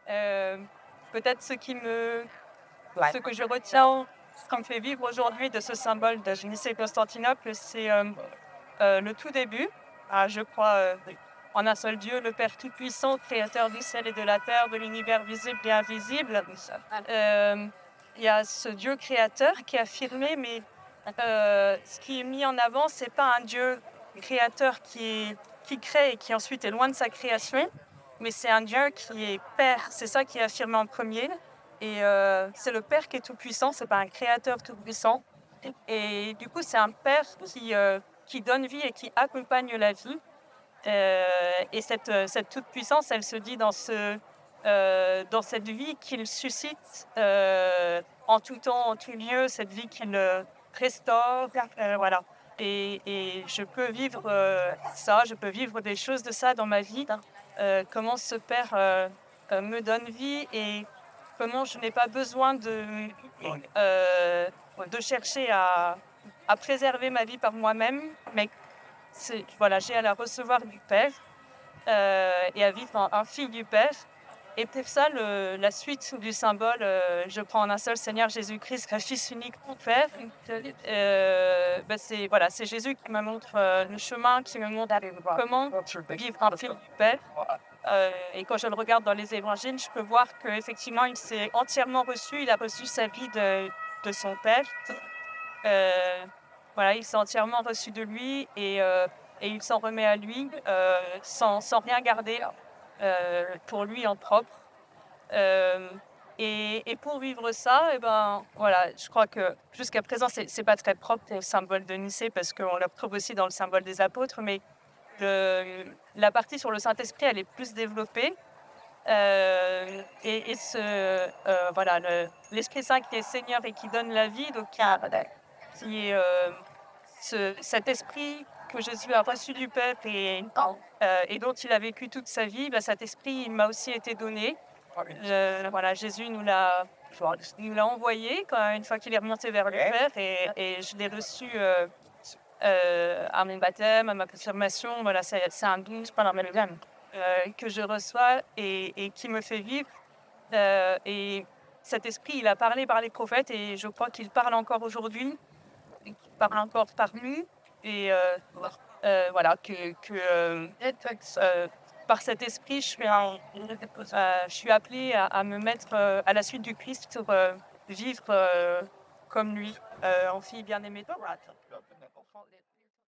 Euh, Peut-être ce que je retiens, ce qui me fait vivre aujourd'hui de ce symbole de Nicée-Constantinople, c'est le tout début. Ah, je crois en un seul Dieu, le Père Tout-Puissant, Créateur du ciel et de la terre, de l'univers visible et invisible. Euh, Il y a ce Dieu créateur qui est affirmé, mais ce qui est mis en avant, c'est pas un Dieu créateur qui crée et qui ensuite est loin de sa création, mais c'est un Dieu qui est Père. C'est ça qui est affirmé en premier. Et c'est le Père qui est tout-puissant, c'est pas un créateur tout-puissant. Et du coup, c'est un Père qui donne vie et qui accompagne la vie. Et cette toute-puissance, elle se dit dans cette vie qu'il suscite en tout temps, en tout lieu, cette vie qu'il restaure. Voilà. Et je peux vivre ça, je peux vivre des choses de ça dans ma vie. Comment ce Père me donne vie et comment je n'ai pas besoin de chercher à préserver ma vie par moi-même, mais voilà, j'ai à la recevoir du Père et à vivre un fil du Père. Et pour ça, la suite du symbole, je prends en un seul Seigneur Jésus-Christ, le Fils unique du Père. C'est Jésus qui me montre le chemin, qui me montre comment vivre un fil du Père. Et quand je le regarde dans les évangiles, je peux voir qu'effectivement, il s'est entièrement reçu, il a reçu sa vie de son Père. Voilà, il s'est entièrement reçu de lui et il s'en remet à lui sans rien garder pour lui en propre. Euh, et pour vivre ça, voilà, je crois que jusqu'à présent, c'est pas très propre au symbole de Nicée parce qu'on le retrouve aussi dans le symbole des apôtres, mais la partie sur le Saint-Esprit, elle est plus développée. Voilà, l'Esprit Saint qui est Seigneur et qui donne la vie, donc qui est cet esprit que Jésus a reçu du Père et dont il a vécu toute sa vie, cet esprit, il m'a aussi été donné. Voilà, Jésus nous l'a envoyé une fois qu'il est remonté vers le Père et je l'ai reçu à mon baptême, à ma confirmation. Voilà, c'est un don pendant mes baptêmes que je reçois et qui me fait vivre. Et cet esprit, il a parlé par les prophètes et je crois qu'il parle encore aujourd'hui, qu'il parle encore par lui. Et voilà, par cet esprit, je suis appelée à me mettre à la suite du Christ pour vivre comme lui, en fille bien-aimée.